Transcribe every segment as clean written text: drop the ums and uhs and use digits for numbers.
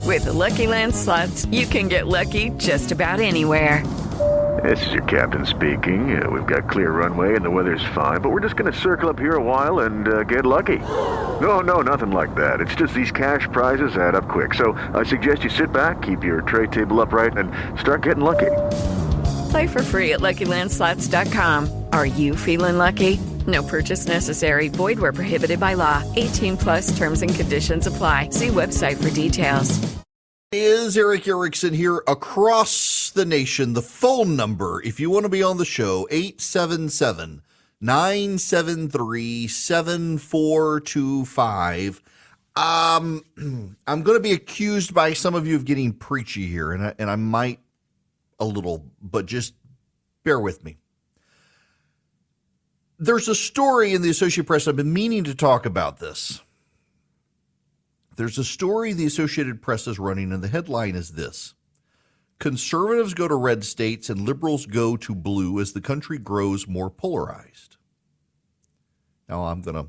With the Lucky Land Slots, you can get lucky just about anywhere. This is your captain speaking. We've got clear runway and the weather's fine, but we're just going to circle up here a while and get lucky. No, nothing like that. It's just these cash prizes add up quick. So I suggest you sit back, keep your tray table upright, and start getting lucky. Play for free at LuckyLandSlots.com. Are you feeling lucky? No purchase necessary. Void where prohibited by law. 18+ terms and conditions apply. See website for details. Is Eric Erickson here across the nation. The phone number, if you want to be on the show, 877-973-7425. I'm going to be accused by some of you of getting preachy here, and I might a little, but just bear with me. There's a story in the Associated Press. I've been meaning to talk about this. There's a story the Associated Press is running, and the headline is this: conservatives go to red states and liberals go to blue as the country grows more polarized. Now I'm going to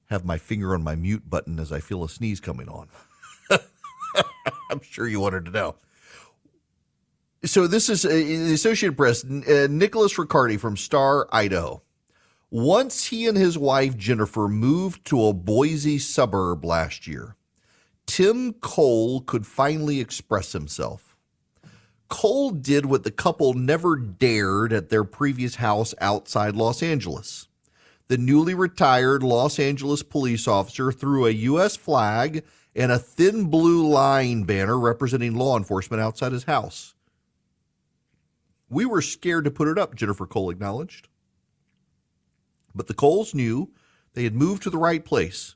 have my finger on my mute button as I feel a sneeze coming on. I'm sure you wanted to know. So this is the Associated Press. Nicholas Riccardi from Star, Idaho. Once he and his wife, Jennifer, moved to a Boise suburb last year, Tim Cole could finally express himself. Cole did what the couple never dared at their previous house outside Los Angeles. The newly retired Los Angeles police officer threw a U.S. flag and a thin blue line banner representing law enforcement outside his house. We were scared to put it up, Jennifer Cole acknowledged. But the Coles knew they had moved to the right place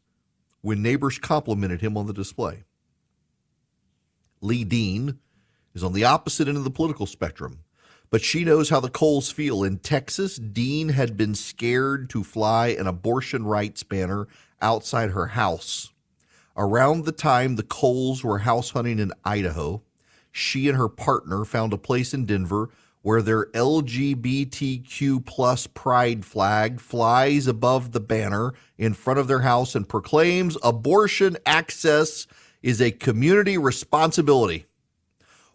when neighbors complimented him on the display. Lee Dean is on the opposite end of the political spectrum, but she knows how the Coles feel. In Texas, Dean had been scared to fly an abortion rights banner outside her house. Around the time the Coles were house hunting in Idaho, she and her partner found a place in Denver where their LGBTQ plus pride flag flies above the banner in front of their house and proclaims abortion access is a community responsibility.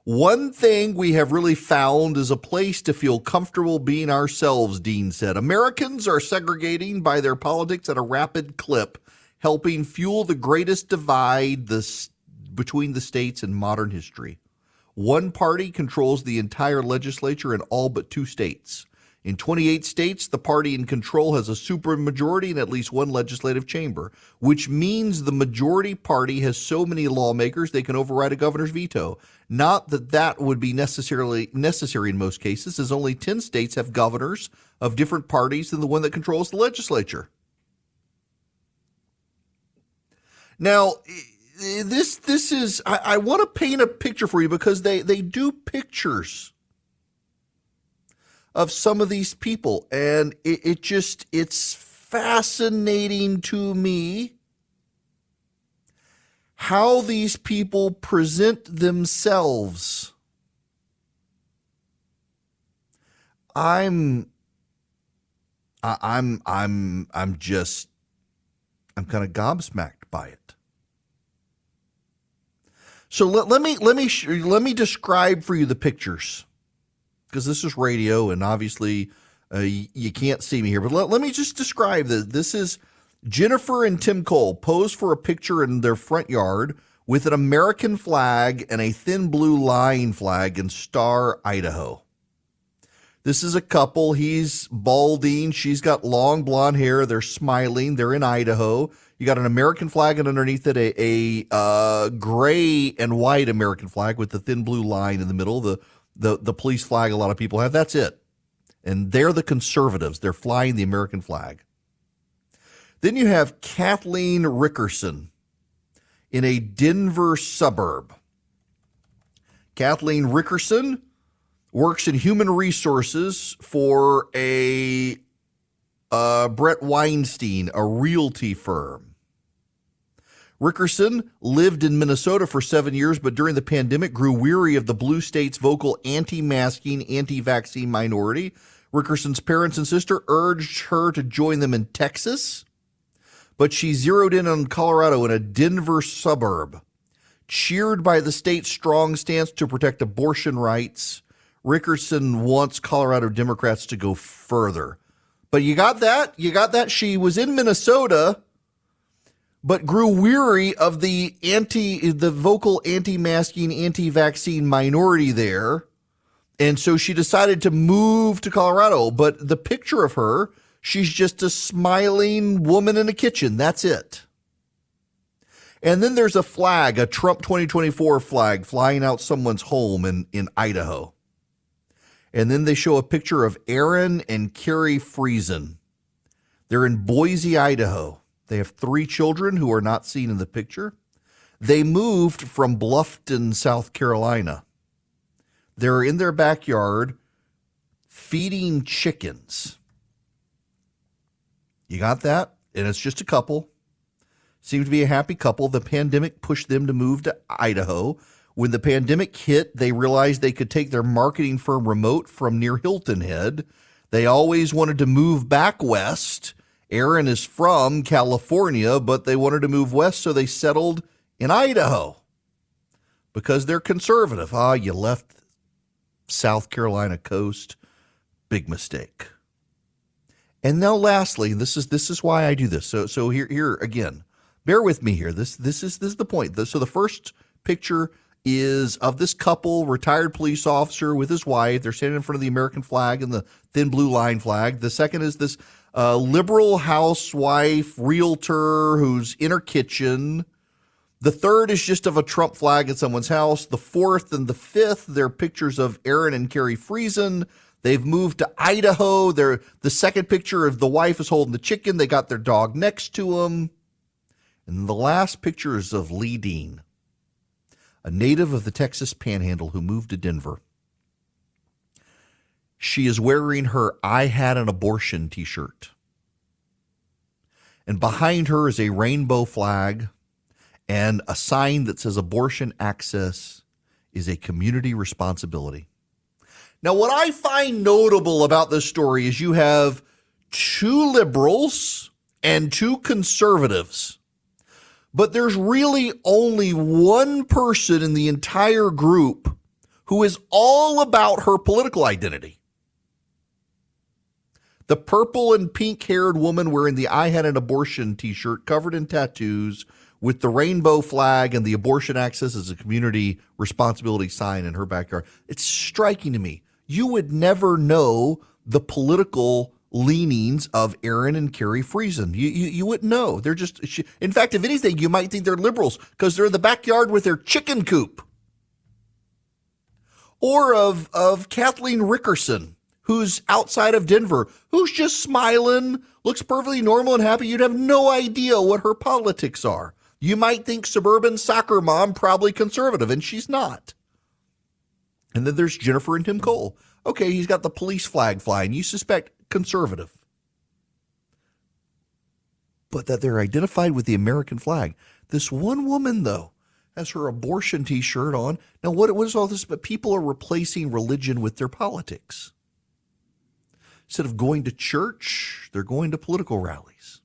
One thing we have really found is a place to feel comfortable being ourselves, Dean said. Americans are segregating by their politics at a rapid clip, helping fuel the greatest divide between the states in modern history. One party controls the entire legislature in all but 2 states. In 28 states, the party in control has a supermajority in at least one legislative chamber, which means the majority party has so many lawmakers they can override a governor's veto. Not that that would be necessary in most cases, as only 10 states have governors of different parties than the one that controls the legislature. Now, this is, I want to paint a picture for you because they do pictures of some of these people, and it's fascinating to me how these people present themselves. I'm kind of gobsmacked by it. So let me describe for you the pictures, because this is radio and obviously you can't see me here. But let me just describe this. This is Jennifer and Tim Cole pose for a picture in their front yard with an American flag and a thin blue line flag in Star, Idaho. This is a couple. He's balding. She's got long blonde hair. They're smiling. They're in Idaho. You got an American flag, and underneath it a gray and white American flag with the thin blue line in the middle. The police flag a lot of people have. That's it. And they're the conservatives. They're flying the American flag. Then you have Kathleen Rickerson in a Denver suburb. Kathleen Rickerson works in human resources for a Brett Weinstein, a realty firm. Rickerson lived in Minnesota for 7 years, but during the pandemic grew weary of the blue state's vocal anti-masking, anti-vaccine minority. Rickerson's parents and sister urged her to join them in Texas, but she zeroed in on Colorado in a Denver suburb. cheered by the state's strong stance to protect abortion rights. Rickerson wants Colorado Democrats to go further. But you got that? You got that? She was in Minnesota, but grew weary of the vocal anti-masking, anti-vaccine minority there. And so she decided to move to Colorado. But the picture of her, she's just a smiling woman in a kitchen. That's it. And then there's a flag, a Trump 2024 flag flying out someone's home in Idaho. And then they show a picture of Aaron and Carrie Friesen. They're in Boise, Idaho. They have 3 children who are not seen in the picture. They moved from Bluffton, South Carolina. They're in their backyard feeding chickens. You got that? And it's just a couple. Seems to be a happy couple. The pandemic pushed them to move to Idaho. When the pandemic hit, they realized they could take their marketing firm remote from near Hilton Head. They always wanted to move back west. Aaron is from California, but they wanted to move west, so they settled in Idaho because they're conservative. You left South Carolina coast. Big mistake. And now lastly, this is why I do this. So here again, bear with me here. This is the point. So the first picture is of this couple, retired police officer with his wife. They're standing in front of the American flag and the thin blue line flag. The second is this liberal housewife, realtor who's in her kitchen. The third is just of a Trump flag at someone's house. The fourth and the fifth, they're pictures of Aaron and Carrie Friesen. They've moved to Idaho. The second picture of the wife is holding the chicken. They got their dog next to them. And the last picture is of Lee Dean, a native of the Texas Panhandle who moved to Denver. She is wearing her "I Had an Abortion" t-shirt. And behind her is a rainbow flag and a sign that says abortion access is a community responsibility. Now, what I find notable about this story is you have 2 liberals and 2 conservatives. But there's really only one person in the entire group who is all about her political identity. The purple and pink-haired woman wearing the "I Had an Abortion" t-shirt covered in tattoos with the rainbow flag and the abortion access as a community responsibility sign in her backyard. It's striking to me. You would never know the political leanings of Aaron and Carrie Friesen. You wouldn't know. They're just, in fact, if anything, you might think they're liberals because they're in the backyard with their chicken coop. Or of Kathleen Rickerson, who's outside of Denver, who's just smiling, looks perfectly normal and happy. You'd have no idea what her politics are. You might think suburban soccer mom, probably conservative, and she's not. And then there's Jennifer and Tim Cole. Okay, he's got the police flag flying. You suspect conservative. But that they're identified with the American flag. This one woman, though, has her abortion t-shirt on. Now, what is all this? But people are replacing religion with their politics. Instead of going to church, they're going to political rallies.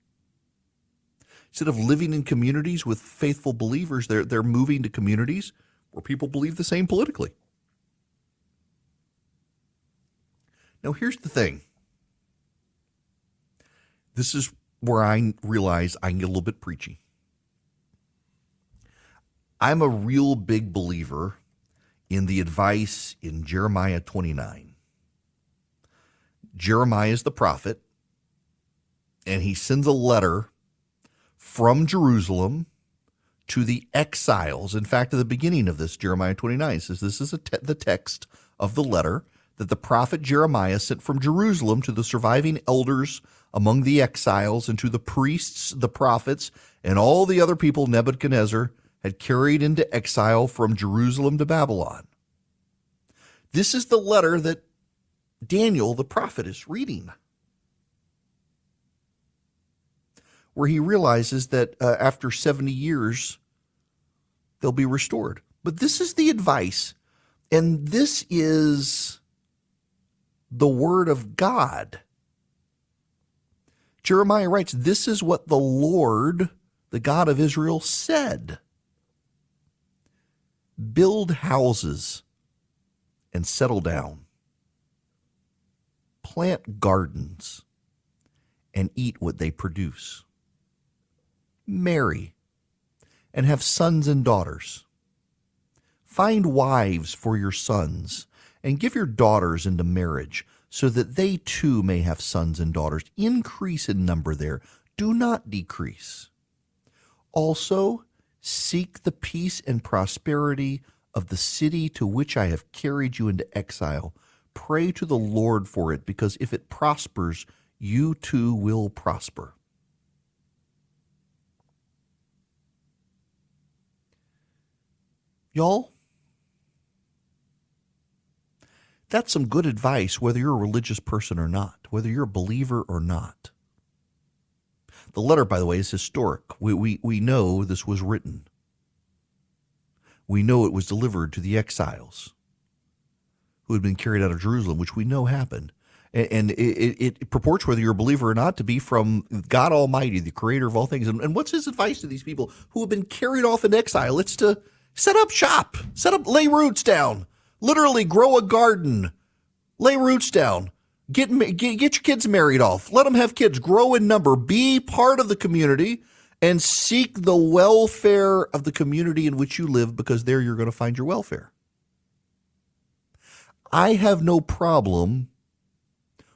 Instead of living in communities with faithful believers, they're moving to communities where people believe the same politically. Now, here's the thing. This is where I realize I can get a little bit preachy. I'm a real big believer in the advice in Jeremiah 29. Jeremiah is the prophet, and he sends a letter from Jerusalem to the exiles. In fact, at the beginning of this, Jeremiah 29 says this is the text of the letter that the prophet Jeremiah sent from Jerusalem to the surviving elders among the exiles and to the priests, the prophets, and all the other people Nebuchadnezzar had carried into exile from Jerusalem to Babylon. This is the letter that Daniel, the prophet, is reading, where he realizes that after 70 years, they'll be restored. But this is the advice, and this is the word of God. Jeremiah writes, this is what the Lord, the God of Israel, said. Build houses and settle down. Plant gardens and eat what they produce. Marry and have sons and daughters. Find wives for your sons and give your daughters into marriage so that they too may have sons and daughters. Increase in number there. Do not decrease. Also, seek the peace and prosperity of the city to which I have carried you into exile. Pray to the Lord for it, because if it prospers, you too will prosper. Y'all, that's some good advice, whether you're a religious person or not, whether you're a believer or not. The letter, by the way, is historic. We know this was written. We know it was delivered to the exiles who had been carried out of Jerusalem, which we know happened. And it purports, whether you're a believer or not, to be from God Almighty, the creator of all things. And what's his advice to these people who have been carried off in exile? It's to set up shop, lay roots down, literally grow a garden, lay roots down, get your kids married off, let them have kids, grow in number, be part of the community, and seek the welfare of the community in which you live, because there you're going to find your welfare. I have no problem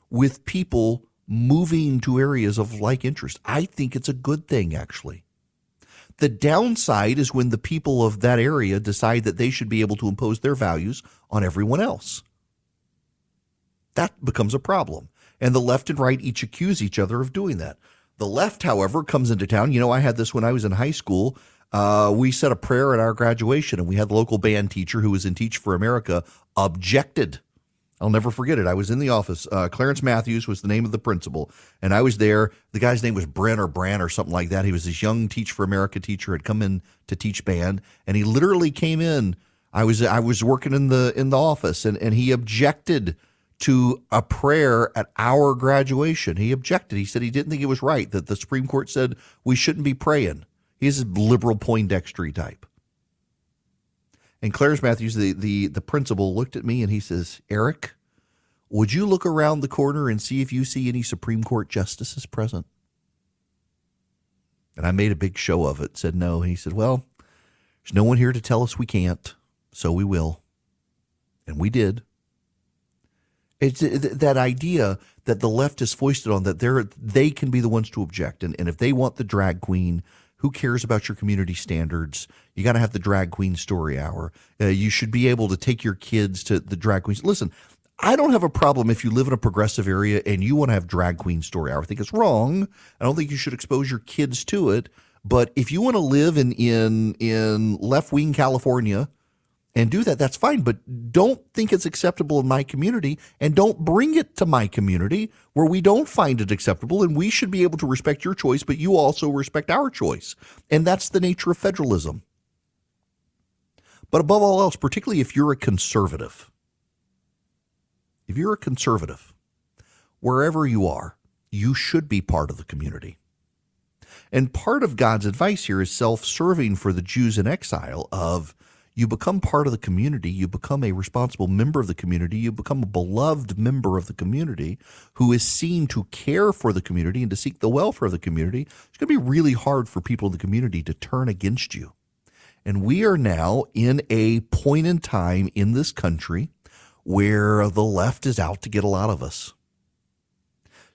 with people moving to areas of like interest. I think it's a good thing, actually. The downside is when the people of that area decide that they should be able to impose their values on everyone else. That becomes a problem. And the left and right each accuse each other of doing that. The left, however, comes into town. You know, I had this when I was in high school. We said a prayer at our graduation, and we had the local band teacher who was in Teach for America objected. I'll never forget it. I was in the office. Clarence Matthews was the name of the principal, and I was there. The guy's name was Brent or Bran or something like that. He was this young Teach for America teacher, had come in to teach band, and he literally came in. I was working in the office, and he objected to a prayer at our graduation. He objected. He said he didn't think it was right, that the Supreme Court said we shouldn't be praying. He's a liberal Poindextery type. And Clarence Matthews, the principal, looked at me and he says, "Eric, would you look around the corner and see if you see any Supreme Court justices present?" And I made a big show of it, said no. And he said, "Well, there's no one here to tell us we can't, so we will." And we did. It's that idea that the left is foisted on, that they can be the ones to object. And if they want the drag queen, who cares about your community standards? You got to have the drag queen story hour. You should be able to take your kids to the drag queens. Listen, I don't have a problem if you live in a progressive area and you want to have drag queen story hour. I think it's wrong. I don't think you should expose your kids to it. But if you want to live in left-wing California and do that, that's fine. But don't think it's acceptable in my community, and don't bring it to my community where we don't find it acceptable. And we should be able to respect your choice, but you also respect our choice. And that's the nature of federalism. But above all else, particularly if you're a conservative, wherever you are, you should be part of the community. And part of God's advice here is self-serving for the Jews in exile of, you become part of the community, you become a responsible member of the community, you become a beloved member of the community who is seen to care for the community and to seek the welfare of the community. It's going to be really hard for people in the community to turn against you. And we are now in a point in time in this country where the left is out to get a lot of us.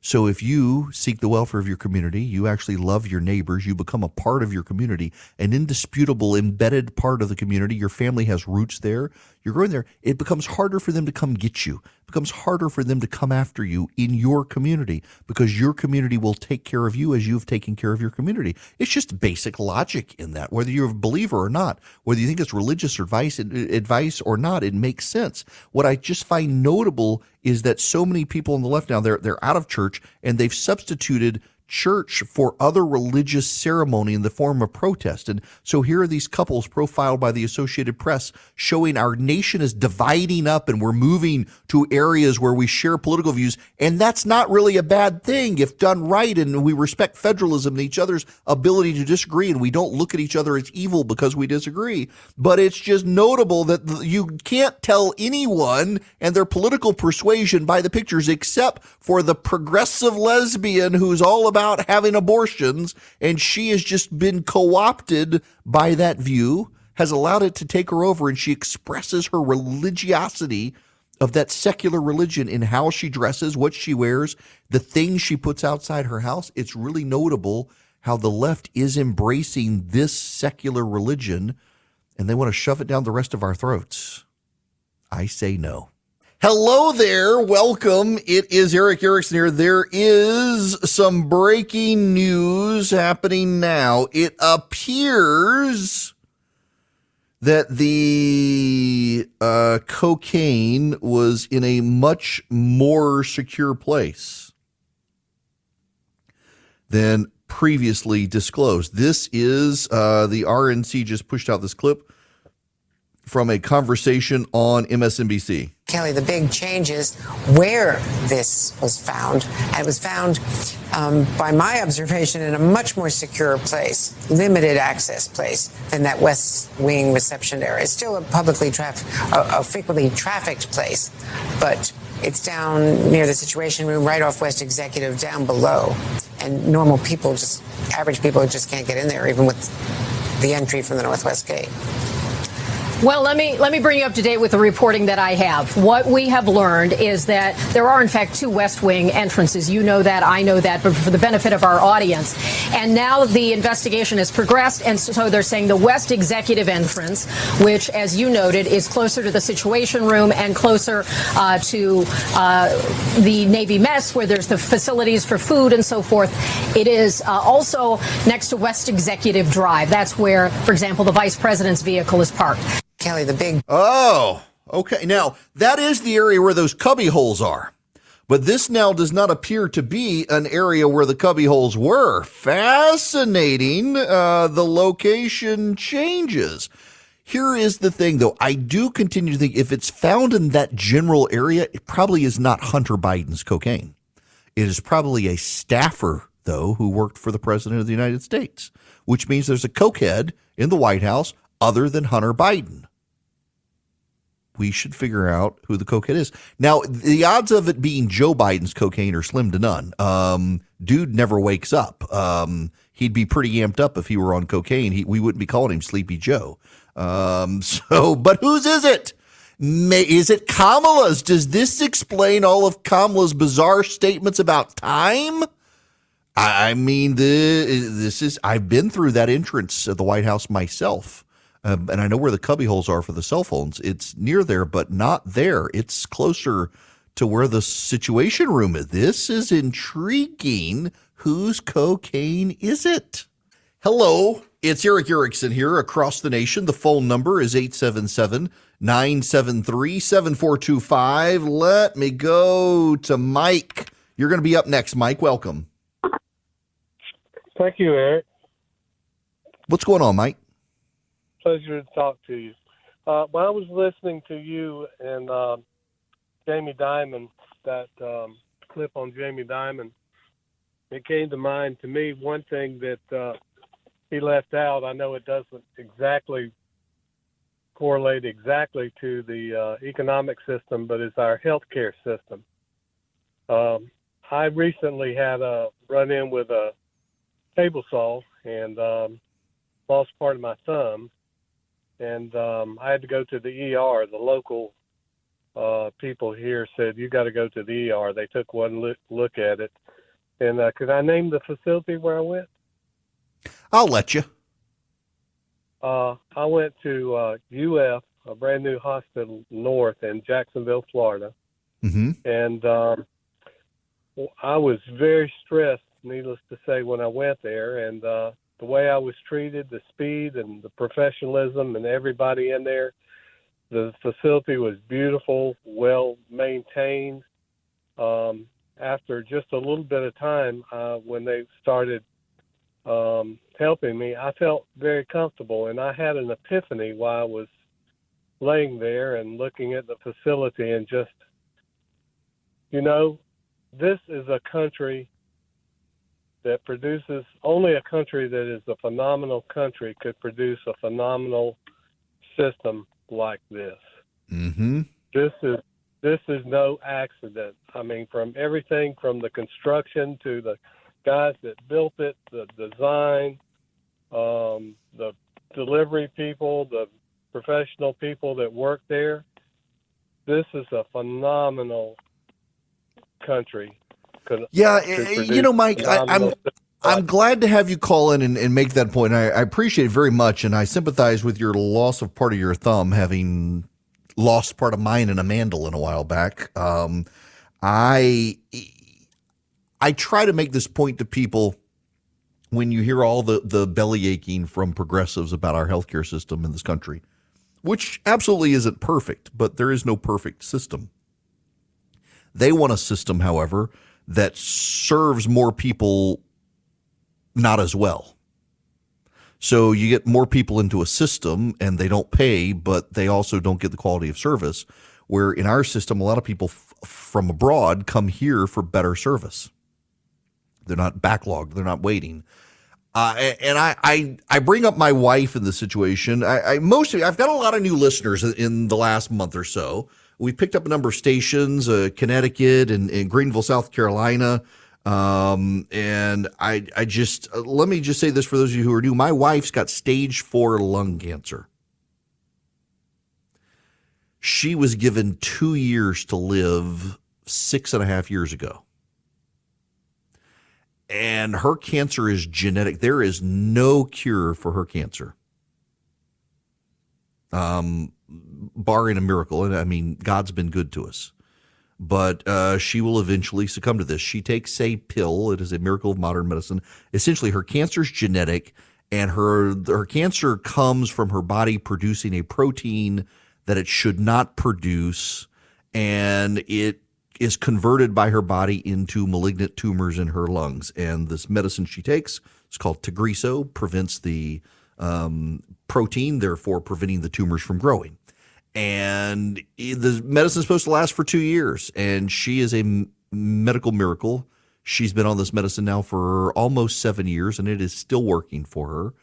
So if you seek the welfare of your community, you actually love your neighbors, you become a part of your community, an indisputable, embedded part of the community, your family has roots there, you're going there, it becomes harder for them to come get you. It becomes harder for them to come after you in your community, because your community will take care of you as you've taken care of your community. It's just basic logic in that. Whether you're a believer or not, whether you think it's religious advice or not, it makes sense. What I just find notable is that so many people on the left now, they're out of church, and they've substituted church for other religious ceremony in the form of protest. And so here are these couples profiled by the Associated Press showing our nation is dividing up and we're moving to areas where we share political views. And that's not really a bad thing if done right. And we respect federalism and each other's ability to disagree. And we don't look at each other as evil because we disagree. But it's just notable that you can't tell anyone and their political persuasion by the pictures except for the progressive lesbian who's all about having abortions, and she has just been co-opted by that view, has allowed it to take her over, and she expresses her religiosity of that secular religion in how she dresses, what she wears, the things she puts outside her house. It's really notable how the left is embracing this secular religion, and they want to shove it down the rest of our throats. I say no. Hello there. Welcome. It is Eric Erickson here. There is some breaking news happening now. It appears that the cocaine was in a much more secure place than previously disclosed. This is the RNC just pushed out this clip from a conversation on MSNBC. Kelly, the big change is where this was found. And it was found, by my observation, in a much more secure place, limited access place than that West Wing reception area. It's still a frequently trafficked place, but it's down near the Situation Room, right off West Executive, down below. And normal people, average people just can't get in there, even with the entry from the Northwest Gate. Well, let me bring you up to date with the reporting that I have. What we have learned is that there are, in fact, two West Wing entrances. You know that, I know that, but for the benefit of our audience. And now the investigation has progressed, and so they're saying the West Executive entrance, which, as you noted, is closer to the Situation Room and closer to the Navy Mess, where there's the facilities for food and so forth. It is also next to West Executive Drive. That's where, for example, the Vice President's vehicle is parked. Kelly, the big... Oh, okay. Now, that is the area where those cubby holes are. But this now does not appear to be an area where the cubby holes were. Fascinating. The location changes. Here is the thing, though. I do continue to think if it's found in that general area, it probably is not Hunter Biden's cocaine. It is probably a staffer, though, who worked for the President of the United States, which means there's a cokehead in the White House other than Hunter Biden. We should figure out who the cokehead is. Now, the odds of it being Joe Biden's cocaine are slim to none. Dude never wakes up. He'd be pretty amped up if he were on cocaine. We wouldn't be calling him Sleepy Joe. But whose is it? Is it Kamala's? Does this explain all of Kamala's bizarre statements about time? I mean, this is. I've been through that entrance at the White House myself. And I know where the cubby holes are for the cell phones. It's near there, but not there. It's closer to where the Situation Room is. This is intriguing. Whose cocaine is it? Hello, it's Eric Erickson here across the nation. The phone number is 877-973-7425. Let me go to Mike. You're going to be up next, Mike. Welcome. Thank you, Eric. What's going on, Mike? Pleasure to talk to you. When I was listening to you and Jamie Dimon, that clip on Jamie Dimon, it came to mind to me one thing that he left out. I know it doesn't exactly correlate exactly to the economic system, but it's our healthcare system. I recently had a run-in with a table saw and lost part of my thumb. And I had to go to the ER. The local people here said, you got to go to the ER. They took one look at it. And could I name the facility where I went? I'll let you. I went to UF, a brand new hospital north in Jacksonville, Florida. Mm-hmm. And I was very stressed, needless to say, when I went there. And the way I was treated, the speed and the professionalism and everybody in there, the facility was beautiful, well maintained. after just a little bit of time, when they started helping me, I felt very comfortable, and I had an epiphany while I was laying there and looking at the facility, and just, this is a country that produces, only a country that is a phenomenal country could produce a phenomenal system like this. Mm-hmm. This is no accident. I mean, from everything from the construction to the guys that built it, the design, the delivery people, the professional people that work there. This is a phenomenal country. Yeah, Mike, I'm glad to have you call in and make that point. I appreciate it very much, and I sympathize with your loss of part of your thumb, having lost part of mine in a mandolin a while back. I try to make this point to people when you hear all the belly aching from progressives about our healthcare system in this country, which absolutely isn't perfect, but there is no perfect system. They want a system, however, that serves more people not as well. So you get more people into a system and they don't pay, but they also don't get the quality of service, where in our system, a lot of people from abroad come here for better service. They're not backlogged. They're not waiting. And I bring up my wife in this situation. I've got a lot of new listeners in the last month or so. We picked up a number of stations, Connecticut and Greenville, South Carolina. And I just, let me just say this for those of you who are new. My wife's got stage 4 lung cancer. She was given 2 years to live 6.5 years ago. And her cancer is genetic. There is no cure for her cancer. Barring a miracle. And I mean, God's been good to us. But she will eventually succumb to this. She takes a pill. It is a miracle of modern medicine. Essentially, her cancer is genetic, and her cancer comes from her body producing a protein that it should not produce, and it is converted by her body into malignant tumors in her lungs. And this medicine she takes, it's called Tagrisso, prevents the protein, therefore preventing the tumors from growing. And the medicine is supposed to last for 2 years, and she is a medical miracle. She's been on this medicine now for almost 7 years, and it is still working for her.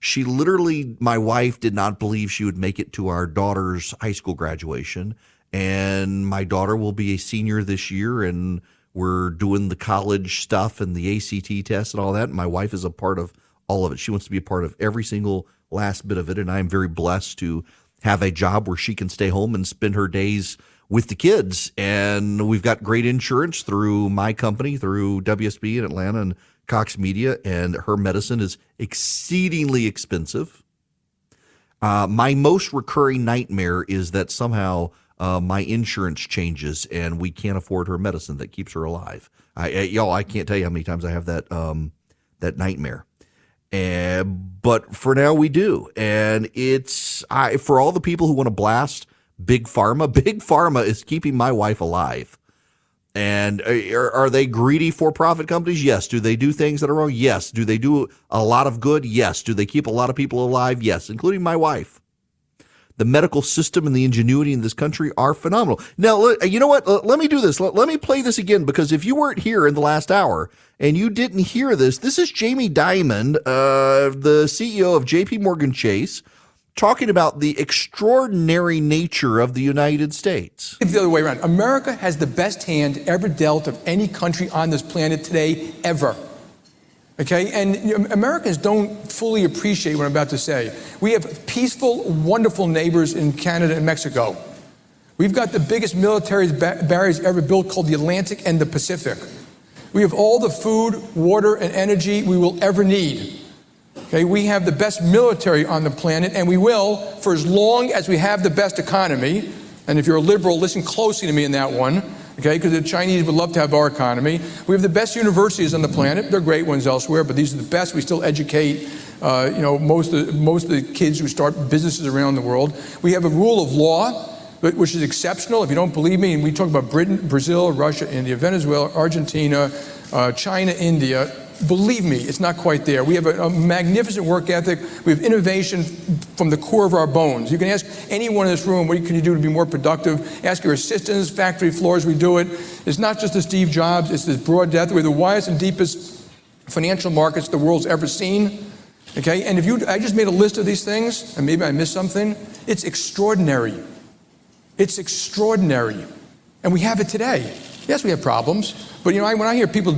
She literally, my wife did not believe she would make it to our daughter's high school graduation, and my daughter will be a senior this year, and we're doing the college stuff and the ACT test and all that. And my wife is a part of all of it. She wants to be a part of every single last bit of it, and I'm very blessed to have a job where she can stay home and spend her days with the kids. And we've got great insurance through my company, through WSB in Atlanta and Cox Media, and her medicine is exceedingly expensive. My most recurring nightmare is that somehow my insurance changes and we can't afford her medicine that keeps her alive. I can't tell you how many times I have that nightmare. But for now we do. And for all the people who want to blast Big Pharma is keeping my wife alive. And are they greedy for-profit companies? Yes. Do they do things that are wrong? Yes. Do they do a lot of good? Yes. Do they keep a lot of people alive? Yes, including my wife. The medical system and the ingenuity in this country are phenomenal. Now, you know what? Let me do this. Let me play this again, because if you weren't here in the last hour and you didn't hear this, this is Jamie Dimon, the CEO of JP Morgan Chase, talking about the extraordinary nature of the United States. It's the other way around. America has the best hand ever dealt of any country on this planet today, ever. Okay, and Americans don't fully appreciate what I'm about to say. We have peaceful, wonderful neighbors in Canada and Mexico. We've got the biggest military barriers ever built, called the Atlantic and the Pacific. We have all the food, water, and energy we will ever need. Okay, we have the best military on the planet, and we will for as long as we have the best economy. And if you're a liberal, listen closely to me in that one. Okay, because the Chinese would love to have our economy. We have the best universities on the planet. They're great ones elsewhere, but these are the best. We still educate, most of the kids who start businesses around the world. We have a rule of law. which is exceptional. If you don't believe me, and we talk about Britain, Brazil, Russia, India, Venezuela, Argentina, China, India, believe me, it's not quite there. We have a magnificent work ethic. We have innovation from the core of our bones. You can ask anyone in this room, what can you do to be more productive? Ask your assistants, factory floors, we do it. It's not just the Steve Jobs, it's this broad depth. We're the widest and deepest financial markets the world's ever seen. Okay, and I just made a list of these things, and maybe I missed something. It's extraordinary. It's extraordinary. And we have it today. Yes, we have problems, but when I hear people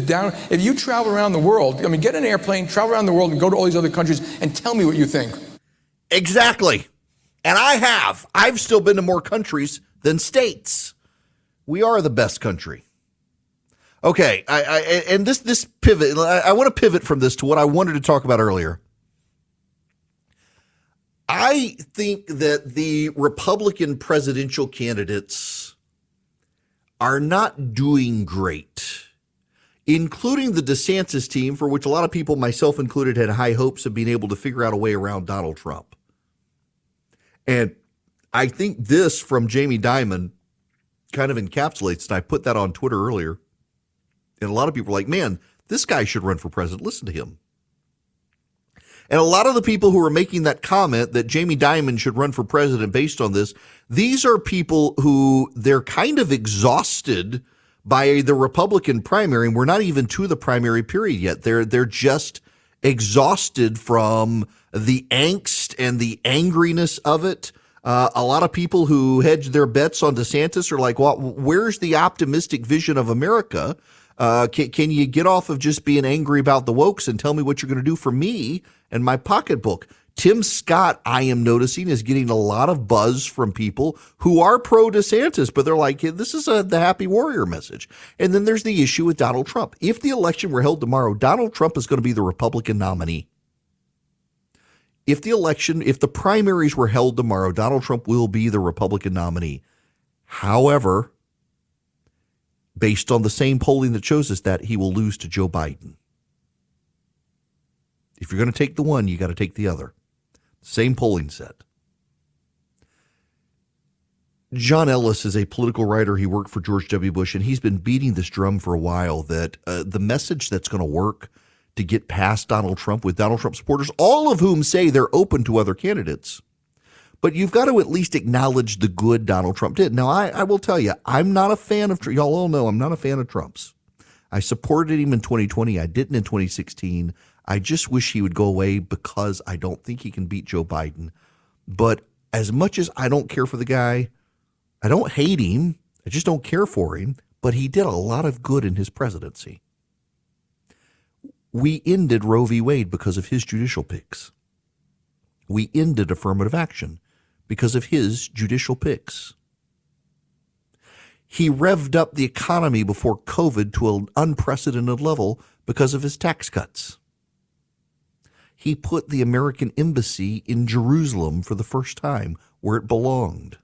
down, if you travel around the world, get an airplane, travel around the world and go to all these other countries and tell me what you think. Exactly. And I have. I've still been to more countries than states. We are the best country. Okay, and this pivot, I want to pivot from this to what I wanted to talk about earlier. I think that the Republican presidential candidates are not doing great, including the DeSantis team, for which a lot of people, myself included, had high hopes of being able to figure out a way around Donald Trump. And I think this from Jamie Dimon kind of encapsulates, and I put that on Twitter earlier, and a lot of people are like, man, this guy should run for president. Listen to him. And a lot of the people who are making that comment that Jamie Dimon should run for president based on this, these are people who they're kind of exhausted by the Republican primary, and we're not even to the primary period yet. They're just exhausted from the angst and the angriness of it. A lot of people who hedge their bets on DeSantis are like, well, where's the optimistic vision of America? Can you get off of just being angry about the wokes and tell me what you're going to do for me and my pocketbook? Tim Scott, I am noticing, is getting a lot of buzz from people who are pro DeSantis, but they're like, this is the happy warrior message. And then there's the issue with Donald Trump. If the election were held tomorrow, Donald Trump is going to be the Republican nominee. If the primaries were held tomorrow, Donald Trump will be the Republican nominee. However, based on the same polling that shows us that, he will lose to Joe Biden. If you're going to take the one, you got to take the other. Same polling set. John Ellis is a political writer. He worked for George W. Bush, and he's been beating this drum for a while that the message that's going to work to get past Donald Trump with Donald Trump supporters, all of whom say they're open to other candidates, but you've got to at least acknowledge the good Donald Trump did. Now, I will tell you, I'm not a fan of, y'all all know I'm not a fan of Trump's. I supported him in 2020. I didn't in 2016. I just wish he would go away because I don't think he can beat Joe Biden. But as much as I don't care for the guy, I don't hate him. I just don't care for him. But he did a lot of good in his presidency. We ended Roe v. Wade because of his judicial picks. We ended affirmative action because of his judicial picks. He revved up the economy before COVID to an unprecedented level because of his tax cuts. He put the American embassy in Jerusalem for the first time where it belonged.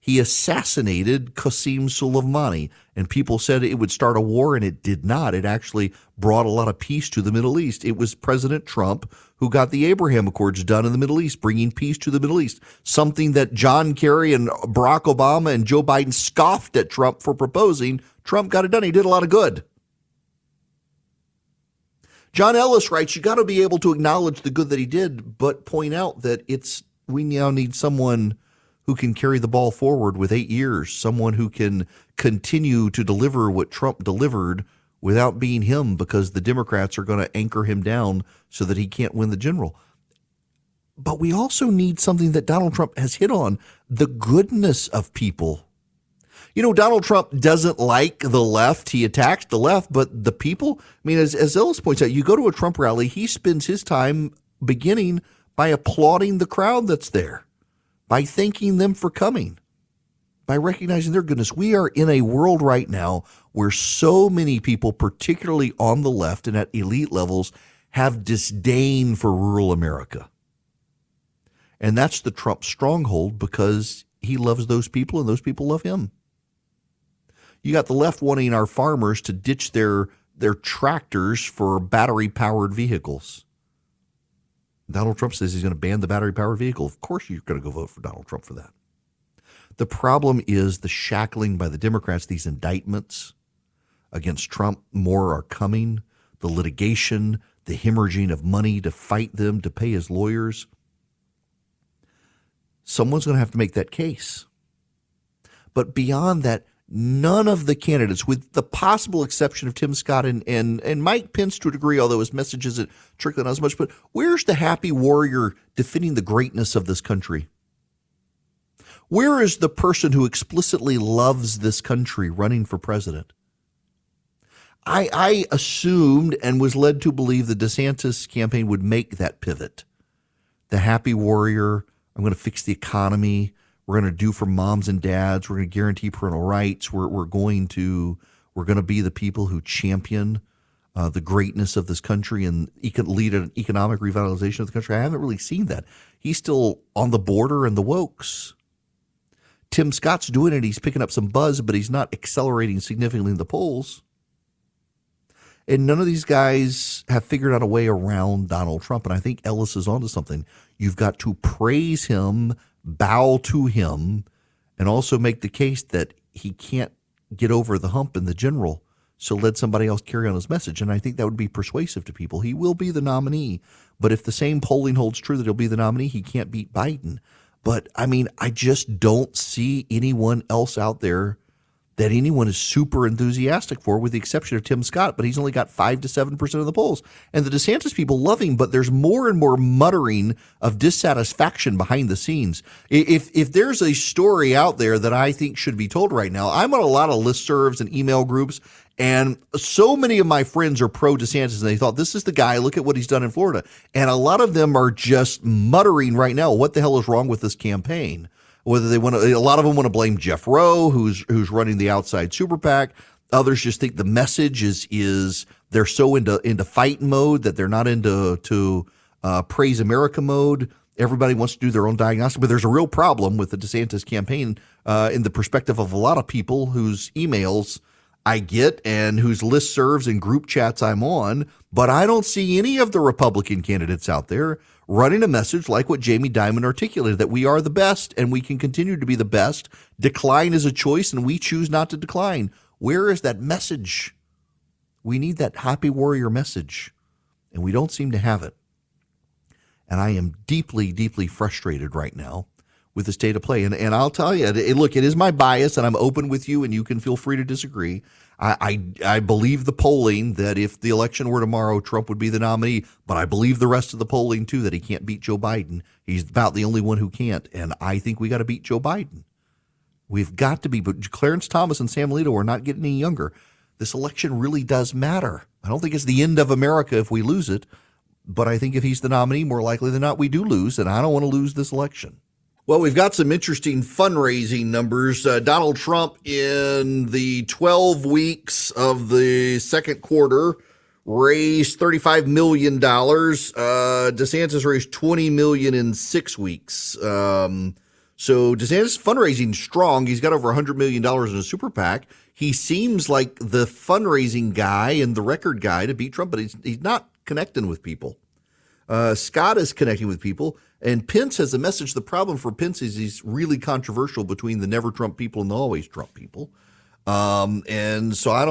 He assassinated Qasem Soleimani, and people said it would start a war, and it did not. It actually brought a lot of peace to the Middle East. It was President Trump who got the Abraham Accords done in the Middle East, bringing peace to the Middle East, something that John Kerry and Barack Obama and Joe Biden scoffed at Trump for proposing. Trump got it done. He did a lot of good. John Ellis writes, you got to be able to acknowledge the good that he did, but point out that we now need someone who can carry the ball forward with 8 years, someone who can continue to deliver what Trump delivered without being him, because the Democrats are going to anchor him down so that he can't win the general. But we also need something that Donald Trump has hit on, the goodness of people. Donald Trump doesn't like the left. He attacks the left, but the people, as Ellis points out, you go to a Trump rally, he spends his time beginning by applauding the crowd that's there, by thanking them for coming, by recognizing their goodness. We are in a world right now where so many people, particularly on the left and at elite levels, have disdain for rural America. And that's the Trump stronghold because he loves those people and those people love him. You got the left wanting our farmers to ditch their tractors for battery-powered vehicles. Donald Trump says he's going to ban the battery-powered vehicle. Of course you're going to go vote for Donald Trump for that. The problem is the shackling by the Democrats, these indictments against Trump. More are coming. The litigation, the hemorrhaging of money to fight them, to pay his lawyers. Someone's going to have to make that case. But beyond that, none of the candidates, with the possible exception of Tim Scott and Mike Pence to a degree, although his message isn't trickling out as much, but where's the happy warrior defending the greatness of this country? Where is the person who explicitly loves this country running for president? I assumed and was led to believe the DeSantis campaign would make that pivot. The happy warrior, I'm going to fix the economy. We're going to do for moms and dads. We're going to guarantee parental rights. We're going to be the people who champion the greatness of this country and lead an economic revitalization of the country. I haven't really seen that. He's still on the border and the wokes. Tim Scott's doing it. He's picking up some buzz, but he's not accelerating significantly in the polls. And none of these guys have figured out a way around Donald Trump. And I think Ellis is onto something. You've got to praise him, bow to him, and also make the case that he can't get over the hump in the general. So let somebody else carry on his message. And I think that would be persuasive to people. He will be the nominee. But if the same polling holds true that he'll be the nominee, he can't beat Biden. But, I mean, I just don't see anyone else out there that anyone is super enthusiastic for, with the exception of Tim Scott, but he's only got 5 to 7% of the polls. And the DeSantis people love him, but there's more and more muttering of dissatisfaction behind the scenes. If there's a story out there that I think should be told right now, I'm on a lot of listservs and email groups, and so many of my friends are pro DeSantis, and they thought, this is the guy, look at what he's done in Florida. And a lot of them are just muttering right now, what the hell is wrong with this campaign? Whether they want to, a lot of them want to blame Jeff Rowe, who's running the outside super PAC. Others just think the message is they're so into fight mode that they're not into praise America mode. Everybody wants to do their own diagnostic, but there's a real problem with the DeSantis campaign in the perspective of a lot of people whose emails I get and whose listservs and group chats I'm on. But I don't see any of the Republican candidates out there running a message like what Jamie Dimon articulated, that we are the best and we can continue to be the best. Decline is a choice and we choose not to decline. Where is that message? We need that happy warrior message, and we don't seem to have it. And I am deeply, deeply frustrated right now with the state of play. And I'll tell you, look, it is my bias, and I'm open with you, and you can feel free to disagree. I believe the polling that if the election were tomorrow, Trump would be the nominee. But I believe the rest of the polling, too, that he can't beat Joe Biden. He's about the only one who can't. And I think we got to beat Joe Biden. We've got to be. But Clarence Thomas and Sam Alito are not getting any younger. This election really does matter. I don't think it's the end of America if we lose it. But I think if he's the nominee, more likely than not, we do lose. And I don't want to lose this election. Well, we've got some interesting fundraising numbers. Donald Trump, in the 12 weeks of the second quarter, raised $35 million. DeSantis raised $20 million in 6 weeks. So DeSantis fundraising strong. He's got over $100 million in a super PAC. He seems like the fundraising guy and the record guy to beat Trump, but he's not connecting with people. Scott is connecting with people. And Pence has a message. The problem for Pence is he's really controversial between the never Trump people and the always Trump people. And so I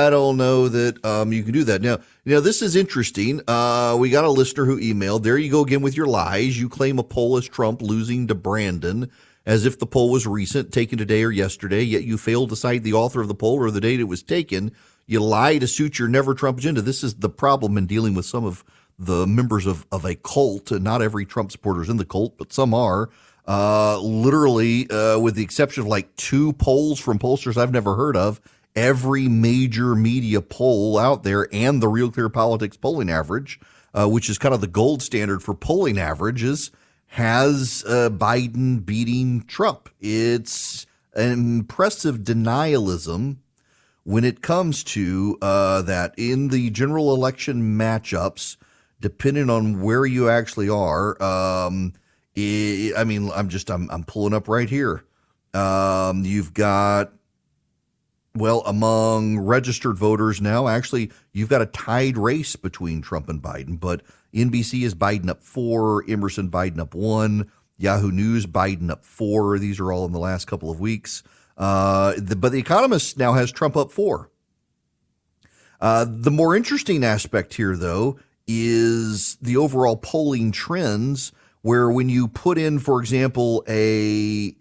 don't know that you can do that. Now, this is interesting. We got a listener who emailed. There you go again with your lies. You claim a poll as Trump losing to Brandon as if the poll was recent, taken today or yesterday, yet you failed to cite the author of the poll or the date it was taken. You lie to suit your never Trump agenda. This is the problem in dealing with some of the members of a cult. And not every Trump supporter is in the cult, but some are. Literally, with the exception of like 2 polls from pollsters I've never heard of, every major media poll out there and the Real Clear Politics polling average, which is kind of the gold standard for polling averages, has Biden beating Trump. It's an impressive denialism when it comes to that in the general election matchups, depending on where you actually are. I'm pulling up right here. You've got, among registered voters now, actually, you've got a tied race between Trump and Biden, but NBC is Biden up 4, Emerson Biden up 1, Yahoo News, Biden up 4. These are all in the last couple of weeks. But The Economist now has Trump up 4. The more interesting aspect here, though, is the overall polling trends, where when you put in, for example, a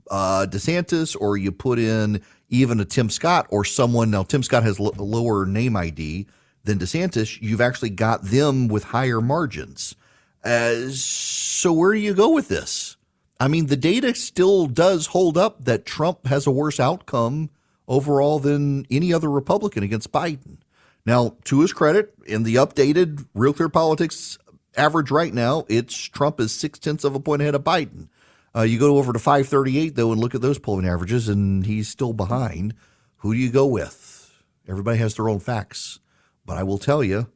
DeSantis, or you put in even a Tim Scott or someone, now Tim Scott has a lower name ID than DeSantis, you've actually got them with higher margins. So where do you go with this? I mean, the data still does hold up that Trump has a worse outcome overall than any other Republican against Biden. Now, to his credit, in the updated Real Clear Politics average right now, Trump is 0.6 of a point ahead of Biden. You go over to 538, though, and look at those polling averages, and he's still behind. Who do you go with? Everybody has their own facts. But I will tell you,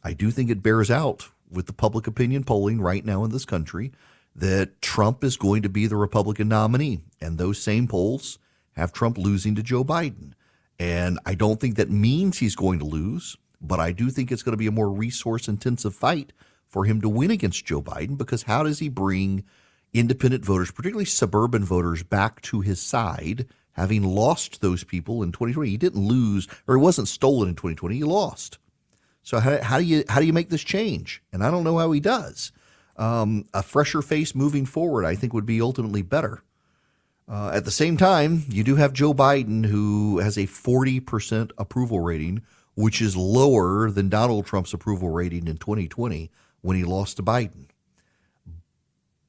I do think it bears out with the public opinion polling right now in this country that Trump is going to be the Republican nominee. And those same polls have Trump losing to Joe Biden. And I don't think that means he's going to lose, but I do think it's going to be a more resource-intensive fight for him to win against Joe Biden, because how does he bring independent voters, particularly suburban voters, back to his side, having lost those people in 2020? He didn't lose, or he wasn't stolen in 2020. He lost. So how do you make this change? And I don't know how he does. A fresher face moving forward, I think, would be ultimately better. At the same time, you do have Joe Biden, who has a 40% approval rating, which is lower than Donald Trump's approval rating in 2020 when he lost to Biden.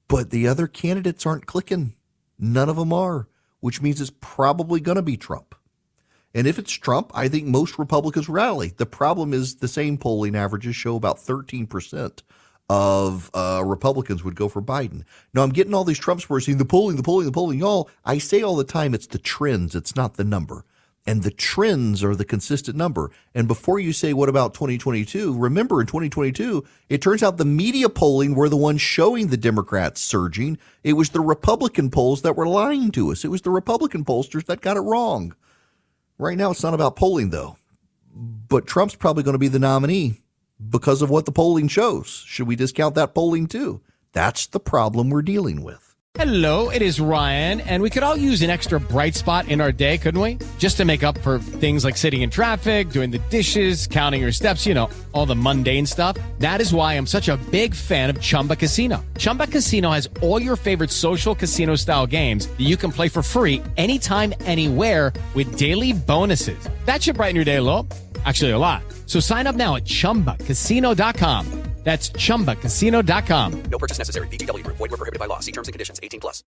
But the other candidates aren't clicking. None of them are, which means it's probably going to be Trump. And if it's Trump, I think most Republicans rally. The problem is the same polling averages show about 13% of Republicans would go for Biden. Now, I'm getting all these Trump supporters saying the polling. Y'all, I say all the time, it's the trends. It's not the number. And the trends are the consistent number. And before you say, what about 2022? Remember, in 2022, it turns out the media polling were the ones showing the Democrats surging. It was the Republican polls that were lying to us. It was the Republican pollsters that got it wrong. Right now, it's not about polling, though. But Trump's probably going to be the nominee because of what the polling shows. Should we discount that polling, too? That's the problem we're dealing with. Hello, it is Ryan, and we could all use an extra bright spot in our day, couldn't we? Just to make up for things like sitting in traffic, doing the dishes, counting your steps, all the mundane stuff. That is why I'm such a big fan of Chumba Casino. Chumba Casino has all your favorite social casino-style games that you can play for free anytime, anywhere with daily bonuses. That should brighten your day a little. Actually, a lot. So sign up now at ChumbaCasino.com. That's ChumbaCasino.com. No purchase necessary. VGW Group. Void where prohibited by law. See terms and conditions. 18+.